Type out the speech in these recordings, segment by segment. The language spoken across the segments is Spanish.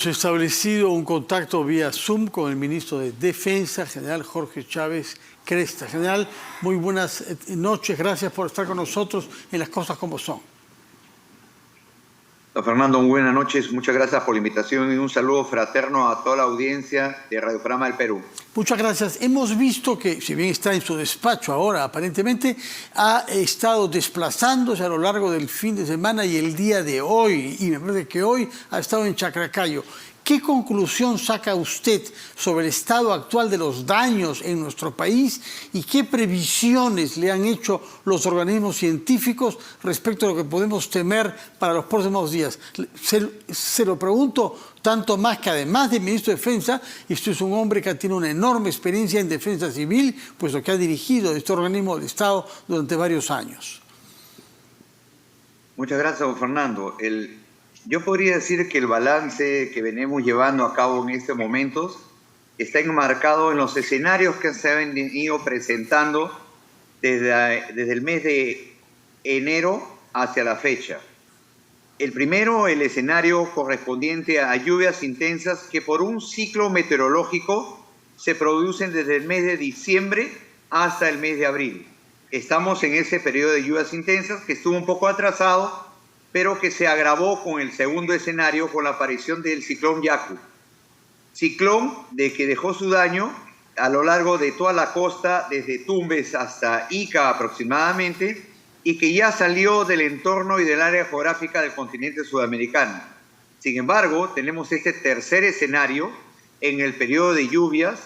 Se ha establecido un contacto vía Zoom con el ministro de Defensa, general Jorge Chávez Cresta. General, muy buenas noches. Gracias por estar con nosotros en Las Cosas Como Son. Don Fernando, muy buenas noches. Muchas gracias por la invitación y un saludo fraterno a toda la audiencia de Radiograma del Perú. Muchas gracias. Hemos visto que, si bien está en su despacho ahora, aparentemente ha estado desplazándose a lo largo del fin de semana y el día de hoy, y me parece que hoy ha estado en Chaclacayo. ¿Qué conclusión saca usted sobre el estado actual de los daños en nuestro país y qué previsiones le han hecho los organismos científicos respecto a lo que podemos temer para los próximos días? Se lo pregunto tanto más que además de ministro de Defensa, usted es un hombre que tiene una enorme experiencia en defensa civil, puesto que ha dirigido este organismo del Estado durante varios años. Muchas gracias, don Fernando. Yo podría decir que el balance que venimos llevando a cabo en estos momentos está enmarcado en los escenarios que se han venido presentando desde el mes de enero hacia la fecha. El primero, el escenario correspondiente a lluvias intensas que por un ciclo meteorológico se producen desde el mes de diciembre hasta el mes de abril. Estamos en ese periodo de lluvias intensas que estuvo un poco atrasado, pero que se agravó con el segundo escenario con la aparición del ciclón Yaku. Ciclón de que dejó su daño a lo largo de toda la costa, desde Tumbes hasta Ica aproximadamente, y que ya salió del entorno y del área geográfica del continente sudamericano. Sin embargo, tenemos este tercer escenario en el periodo de lluvias,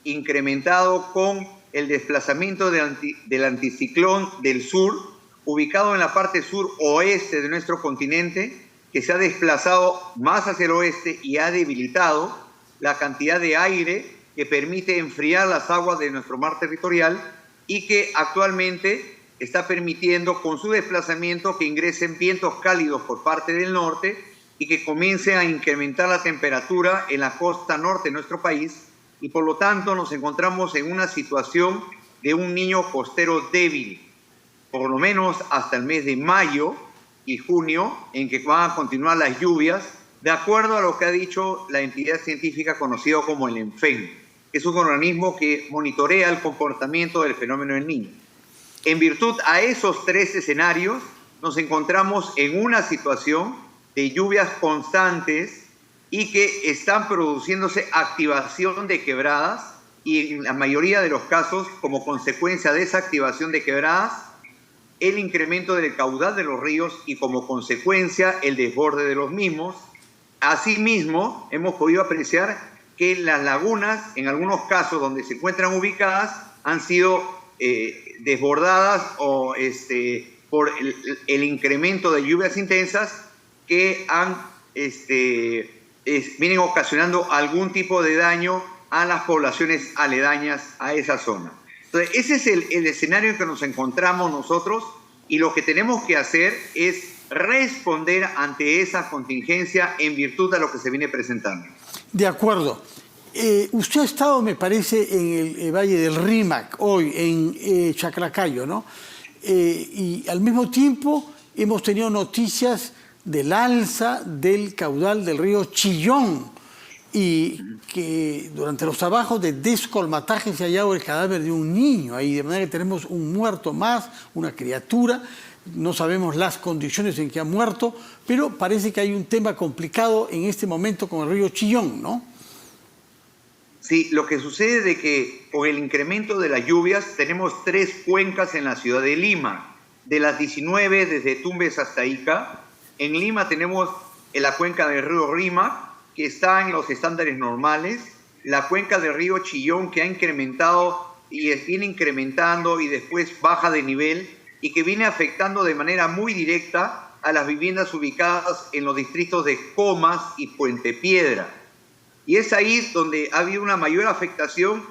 incrementado con el desplazamiento del anticiclón del sur, ubicado en la parte sur-oeste de nuestro continente, que se ha desplazado más hacia el oeste y ha debilitado la cantidad de aire que permite enfriar las aguas de nuestro mar territorial y que actualmente está permitiendo con su desplazamiento que ingresen vientos cálidos por parte del norte y que comience a incrementar la temperatura en la costa norte de nuestro país, y por lo tanto nos encontramos en una situación de un niño costero débil, por lo menos hasta el mes de mayo y junio, en que van a continuar las lluvias, de acuerdo a lo que ha dicho la entidad científica conocida como el ENFEN, que es un organismo que monitorea el comportamiento del fenómeno del Niño. En virtud a esos tres escenarios, nos encontramos en una situación de lluvias constantes y que están produciéndose activación de quebradas, y en la mayoría de los casos, como consecuencia de esa activación de quebradas, el incremento del caudal de los ríos y como consecuencia el desborde de los mismos. Asimismo, hemos podido apreciar que las lagunas, en algunos casos donde se encuentran ubicadas, han sido desbordadas o por el incremento de lluvias intensas que vienen ocasionando algún tipo de daño a las poblaciones aledañas a esa zona. Entonces, ese es el escenario en que nos encontramos nosotros, y lo que tenemos que hacer es responder ante esa contingencia en virtud de lo que se viene presentando. De acuerdo. Usted ha estado, me parece, en el Valle del Rímac, hoy, en Chaclacayo, ¿no? Y al mismo tiempo hemos tenido noticias del alza del caudal del río Chillón, y que durante los trabajos de descolmataje se ha hallado el cadáver de un niño ahí, de manera que tenemos un muerto más, una criatura. No sabemos las condiciones en que ha muerto, pero parece que hay un tema complicado en este momento con el río Chillón, ¿no? Sí, lo que sucede es que con el incremento de las lluvias tenemos 3 cuencas en la ciudad de Lima. De las 19, desde Tumbes hasta Ica, en Lima tenemos la cuenca del río Rímac, que está en los estándares normales, la cuenca del río Chillón, que ha incrementado y viene incrementando y después baja de nivel, y que viene afectando de manera muy directa a las viviendas ubicadas en los distritos de Comas y Puente Piedra. Y es ahí donde ha habido una mayor afectación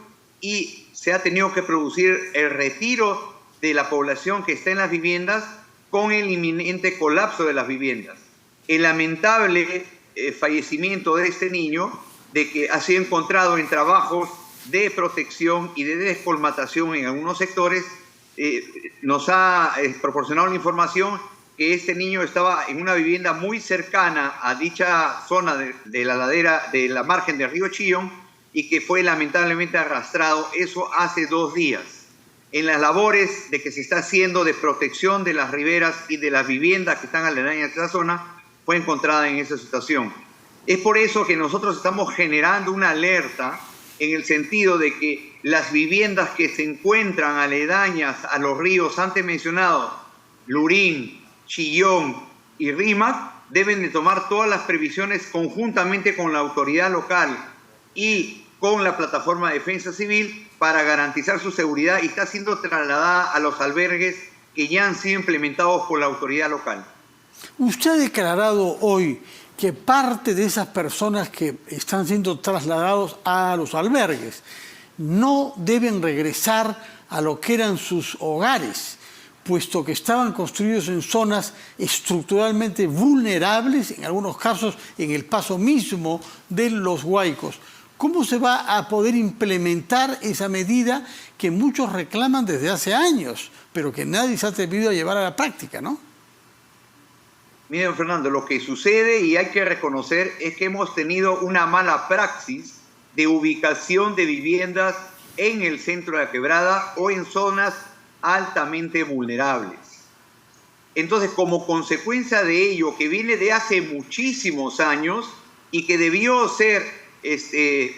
y se ha tenido que producir el retiro de la población que está en las viviendas con el inminente colapso de las viviendas. El lamentable fallecimiento de este niño, de que ha sido encontrado en trabajos de protección y de descolmatación en algunos sectores, nos ha proporcionado la información que este niño estaba en una vivienda muy cercana a dicha zona de la ladera, de la margen del río Chillón, y que fue lamentablemente arrastrado, eso hace 2 días. En las labores de que se está haciendo de protección de las riberas y de las viviendas que están aledañas a esta zona, fue encontrada en esa situación. Es por eso que nosotros estamos generando una alerta en el sentido de que las viviendas que se encuentran aledañas a los ríos antes mencionados, Lurín, Chillón y Rímac, deben de tomar todas las previsiones conjuntamente con la autoridad local y con la plataforma de defensa civil para garantizar su seguridad, y está siendo trasladada a los albergues que ya han sido implementados por la autoridad local. Usted ha declarado hoy que parte de esas personas que están siendo trasladados a los albergues no deben regresar a lo que eran sus hogares, puesto que estaban construidos en zonas estructuralmente vulnerables, en algunos casos en el paso mismo de los huaicos. ¿Cómo se va a poder implementar esa medida que muchos reclaman desde hace años, pero que nadie se ha atrevido a llevar a la práctica, ¿no? Miren, Fernando, lo que sucede, y hay que reconocer, es que hemos tenido una mala praxis de ubicación de viviendas en el centro de la quebrada o en zonas altamente vulnerables. Entonces, como consecuencia de ello, que viene de hace muchísimos años y que debió ser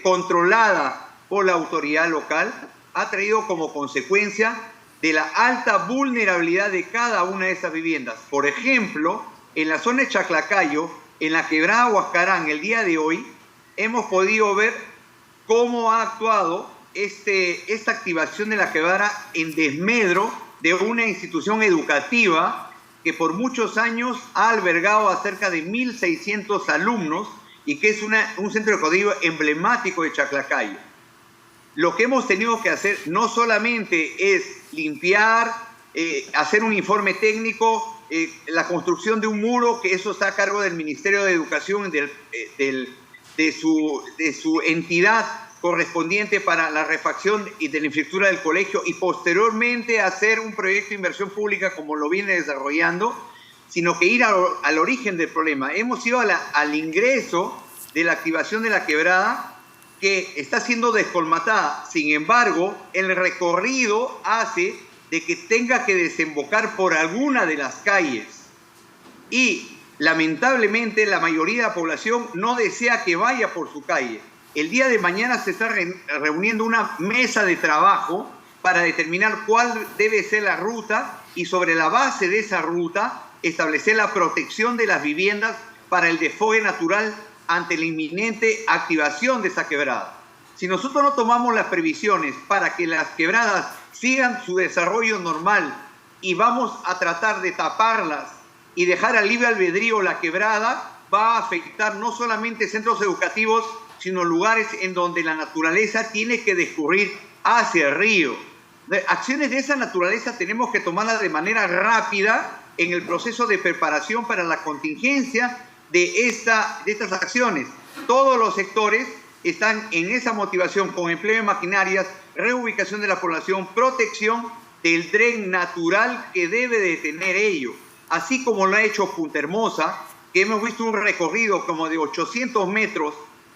controlada por la autoridad local, ha traído como consecuencia de la alta vulnerabilidad de cada una de esas viviendas. Por ejemplo, en la zona de Chaclacayo, en la quebrada Huascarán, el día de hoy, hemos podido ver cómo ha actuado esta activación de la quebrada en desmedro de una institución educativa que por muchos años ha albergado a cerca de 1.600 alumnos y que es un centro educativo emblemático de Chaclacayo. Lo que hemos tenido que hacer no solamente es limpiar, hacer un informe técnico, la construcción de un muro, que eso está a cargo del Ministerio de Educación, de su entidad correspondiente para la refacción y de la infraestructura del colegio, y posteriormente hacer un proyecto de inversión pública como lo viene desarrollando, sino que ir al origen del problema. Hemos ido al ingreso de la activación de la quebrada, que está siendo descolmatada. Sin embargo, el recorrido hace de que tenga que desembocar por alguna de las calles. Y lamentablemente la mayoría de la población no desea que vaya por su calle. El día de mañana se está reuniendo una mesa de trabajo para determinar cuál debe ser la ruta, y sobre la base de esa ruta establecer la protección de las viviendas para el desfogue natural ante la inminente activación de esa quebrada. Si nosotros no tomamos las previsiones para que las quebradas sigan su desarrollo normal y vamos a tratar de taparlas y dejar al libre albedrío la quebrada, va a afectar no solamente centros educativos, sino lugares en donde la naturaleza tiene que discurrir hacia el río. Acciones de esa naturaleza tenemos que tomarlas de manera rápida en el proceso de preparación para la contingencia de estas acciones. Todos los sectores están en esa motivación, con empleo de maquinarias, reubicación de la población, protección del dren natural que debe de tener ello. Así como lo ha hecho Punta Hermosa, que hemos visto un recorrido como de 800 metros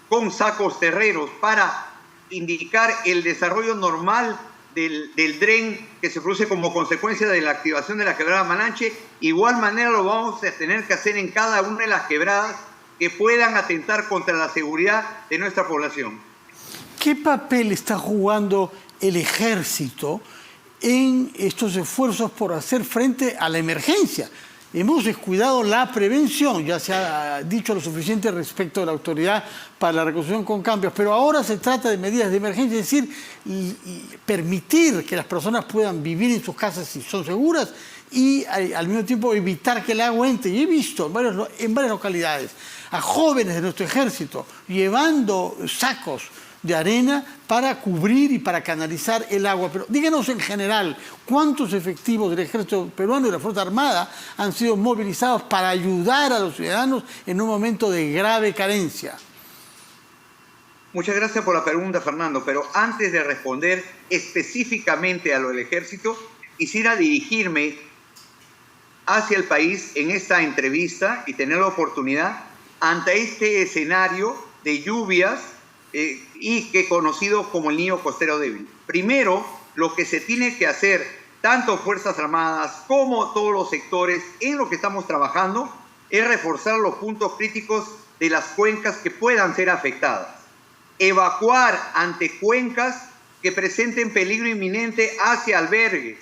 con sacos terreros para indicar el desarrollo normal del dren que se produce como consecuencia de la activación de la quebrada Malinche. Igual manera lo vamos a tener que hacer en cada una de las quebradas que puedan atentar contra la seguridad de nuestra población. ¿Qué papel está jugando el ejército en estos esfuerzos por hacer frente a la emergencia? Hemos descuidado la prevención, ya se ha dicho lo suficiente respecto de la autoridad para la reconstrucción con cambios, pero ahora se trata de medidas de emergencia, es decir, permitir que las personas puedan vivir en sus casas si son seguras y al mismo tiempo evitar que el agua entre. Y he visto en varias localidades a jóvenes de nuestro ejército llevando sacos de arena para cubrir y para canalizar el agua. Pero díganos en general, ¿cuántos efectivos del Ejército Peruano y de la Fuerza Armada han sido movilizados para ayudar a los ciudadanos en un momento de grave carencia? Muchas gracias por la pregunta, Fernando, pero antes de responder específicamente a lo del Ejército, quisiera dirigirme hacia el país en esta entrevista y tener la oportunidad ante este escenario de lluvias y que conocido como el Niño Costero Débil. Primero, lo que se tiene que hacer, tanto Fuerzas Armadas como todos los sectores en lo que estamos trabajando, es reforzar los puntos críticos de las cuencas que puedan ser afectadas. Evacuar ante cuencas que presenten peligro inminente hacia albergues,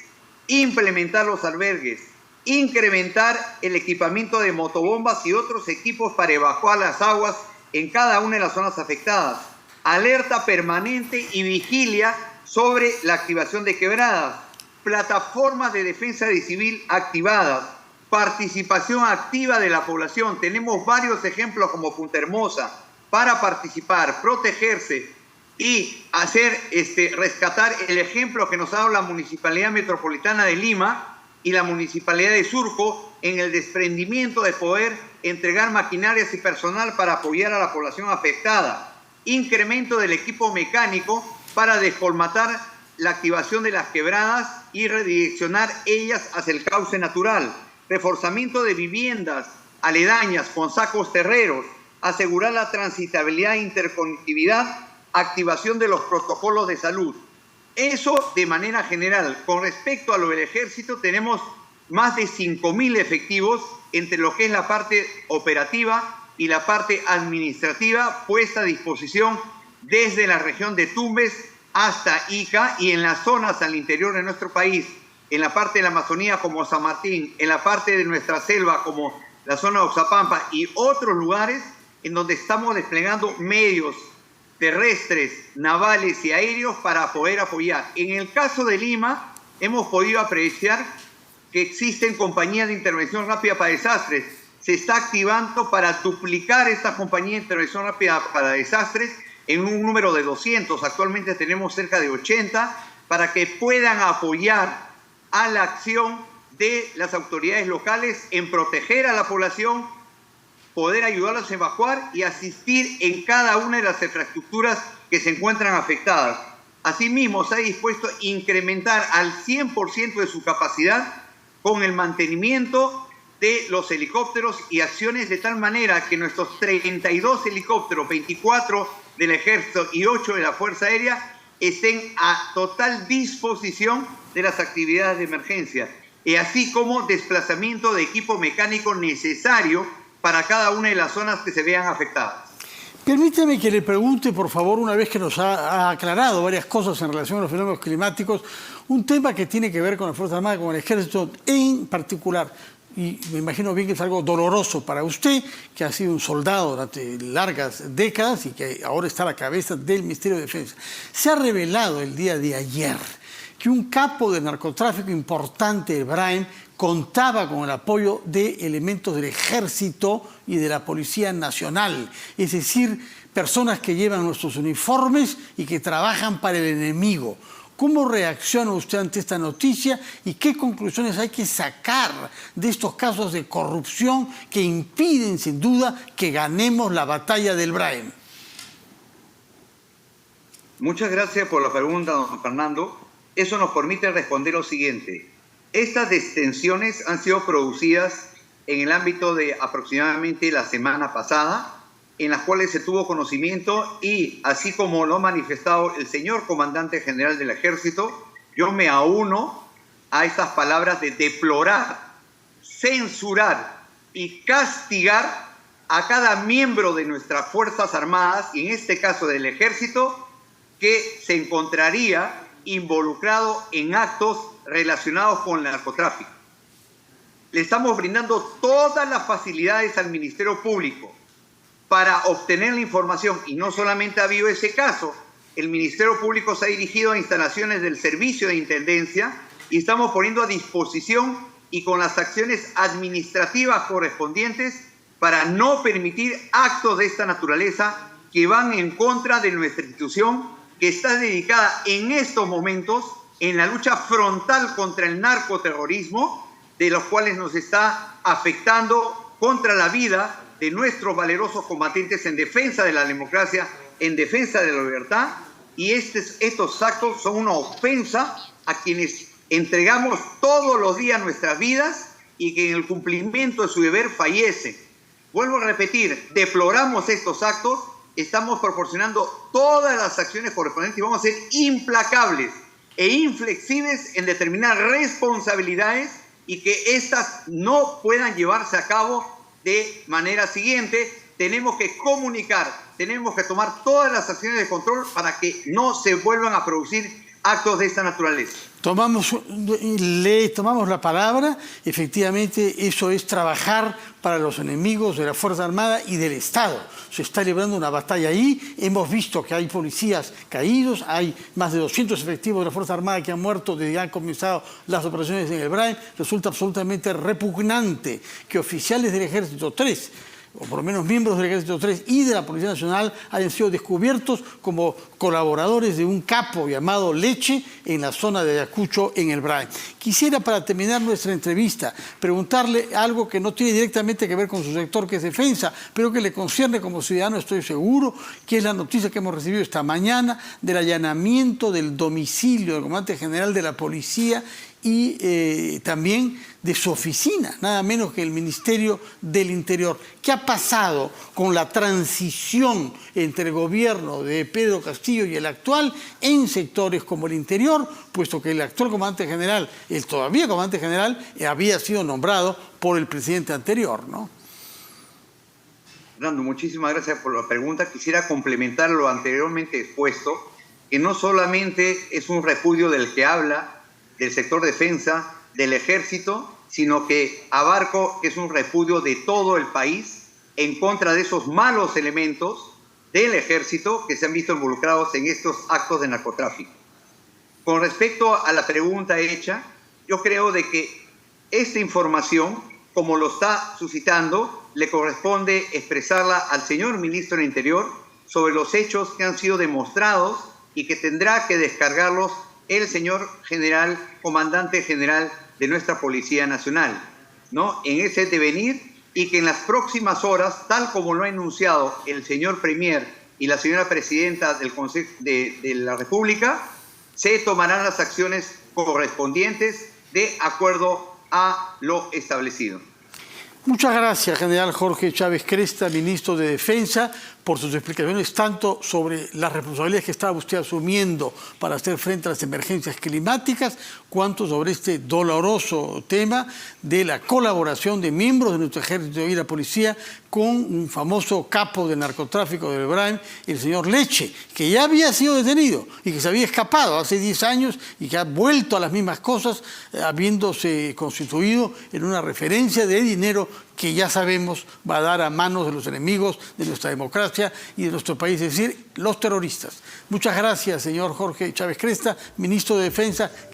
implementar los albergues, incrementar el equipamiento de motobombas y otros equipos para evacuar las aguas en cada una de las zonas afectadas. Alerta permanente y vigilia sobre la activación de quebradas, plataformas de defensa civil activadas, participación activa de la población. Tenemos varios ejemplos como Punta Hermosa para participar, protegerse y rescatar el ejemplo que nos ha dado la Municipalidad Metropolitana de Lima y la Municipalidad de Surco en el desprendimiento de poder entregar maquinarias y personal para apoyar a la población afectada. Incremento del equipo mecánico para descolmatar la activación de las quebradas y redireccionar ellas hacia el cauce natural. Reforzamiento de viviendas aledañas con sacos terreros, asegurar la transitabilidad e interconectividad, activación de los protocolos de salud. Eso de manera general. Con respecto a lo del ejército, tenemos más de 5.000 efectivos entre lo que es la parte operativa y la parte administrativa puesta a disposición desde la región de Tumbes hasta Ica y en las zonas al interior de nuestro país, en la parte de la Amazonía como San Martín, en la parte de nuestra selva como la zona de Oxapampa y otros lugares en donde estamos desplegando medios terrestres, navales y aéreos para poder apoyar. En el caso de Lima, hemos podido apreciar que existen compañías de intervención rápida para desastres. Se está activando para duplicar esta compañía de intervención rápida para desastres en un número de 200. Actualmente tenemos cerca de 80 para que puedan apoyar a la acción de las autoridades locales en proteger a la población, poder ayudarlos a evacuar y asistir en cada una de las infraestructuras que se encuentran afectadas. Asimismo, se ha dispuesto a incrementar al 100% de su capacidad con el mantenimiento de los helicópteros y acciones de tal manera que nuestros 32 helicópteros, 24 del Ejército y 8 de la Fuerza Aérea, estén a total disposición de las actividades de emergencia, y así como desplazamiento de equipo mecánico necesario para cada una de las zonas que se vean afectadas. Permíteme que le pregunte, por favor, una vez que nos ha aclarado varias cosas en relación a los fenómenos climáticos, un tema que tiene que ver con las Fuerzas Armadas, con el Ejército en particular. Y me imagino bien que es algo doloroso para usted, que ha sido un soldado durante largas décadas y que ahora está a la cabeza del Ministerio de Defensa. Se ha revelado el día de ayer que un capo de narcotráfico importante, el Brain, contaba con el apoyo de elementos del Ejército y de la Policía Nacional, es decir, personas que llevan nuestros uniformes y que trabajan para el enemigo. ¿Cómo reacciona usted ante esta noticia y qué conclusiones hay que sacar de estos casos de corrupción que impiden, sin duda, que ganemos la batalla del Brain? Muchas gracias por la pregunta, don Fernando. Eso nos permite responder lo siguiente. Estas detenciones han sido producidas en el ámbito de aproximadamente la semana pasada, en las cuales se tuvo conocimiento y, así como lo ha manifestado el señor comandante general del Ejército, yo me auno a estas palabras de deplorar, censurar y castigar a cada miembro de nuestras Fuerzas Armadas, y en este caso del Ejército, que se encontraría involucrado en actos relacionados con el narcotráfico. Le estamos brindando todas las facilidades al Ministerio Público para obtener la información, y no solamente ha habido ese caso. El Ministerio Público se ha dirigido a instalaciones del Servicio de Intendencia y estamos poniendo a disposición y con las acciones administrativas correspondientes para no permitir actos de esta naturaleza que van en contra de nuestra institución, que está dedicada en estos momentos en la lucha frontal contra el narcoterrorismo, de los cuales nos está afectando contra la vida de nuestros valerosos combatientes en defensa de la democracia, en defensa de la libertad, y estos actos son una ofensa a quienes entregamos todos los días nuestras vidas y que en el cumplimiento de su deber fallece. Vuelvo a repetir, deploramos estos actos, estamos proporcionando todas las acciones correspondientes y vamos a ser implacables e inflexibles en determinar responsabilidades y que éstas no puedan llevarse a cabo de manera siguiente. Tenemos que comunicar, tenemos que tomar todas las acciones de control para que no se vuelvan a producir actos de esta naturaleza. Tomamos la palabra, efectivamente eso es trabajar para los enemigos de la Fuerza Armada y del Estado. Se está librando una batalla ahí, hemos visto que hay policías caídos, hay más de 200 efectivos de la Fuerza Armada que han muerto desde que han comenzado las operaciones en el Brain. Resulta absolutamente repugnante que oficiales del Ejército 3, o por lo menos miembros del Ejército 3 y de la Policía Nacional hayan sido descubiertos como colaboradores de un capo llamado Leche en la zona de Ayacucho, en el Brain. Quisiera, para terminar nuestra entrevista, preguntarle algo que no tiene directamente que ver con su sector, que es defensa, pero que le concierne como ciudadano, estoy seguro, que es la noticia que hemos recibido esta mañana del allanamiento del domicilio del comandante general de la policía y también de su oficina, nada menos que el Ministerio del Interior. ¿Qué ha pasado con la transición entre el gobierno de Pedro Castillo y el actual en sectores como el interior, puesto que el actual comandante general, el todavía comandante general, había sido nombrado por el presidente anterior, ¿no? Fernando, muchísimas gracias por la pregunta. Quisiera complementar lo anteriormente expuesto, que no solamente es un repudio del que habla, del sector defensa, del ejército, sino que abarco que es un repudio de todo el país en contra de esos malos elementos del ejército que se han visto involucrados en estos actos de narcotráfico. Con respecto a la pregunta hecha, yo creo de que esta información, como lo está suscitando, le corresponde expresarla al señor ministro del Interior sobre los hechos que han sido demostrados y que tendrá que descargarlos el señor general, comandante general de nuestra Policía Nacional, ¿no? En ese devenir, y que en las próximas horas, tal como lo ha enunciado el señor Premier y la señora Presidenta del Consejo de la República, se tomarán las acciones correspondientes de acuerdo a lo establecido. Muchas gracias, general Jorge Chávez Cresta, ministro de Defensa, por sus explicaciones tanto sobre las responsabilidades que estaba usted asumiendo para hacer frente a las emergencias climáticas, cuanto sobre este doloroso tema de la colaboración de miembros de nuestro ejército y la policía con un famoso capo del narcotráfico del Brain, el señor Leche, que ya había sido detenido y que se había escapado hace 10 años y que ha vuelto a las mismas cosas, habiéndose constituido en una referencia de dinero que ya sabemos va a dar a manos de los enemigos de nuestra democracia y de nuestro país, es decir, los terroristas. Muchas gracias, señor Jorge Chávez Cresta, ministro de Defensa.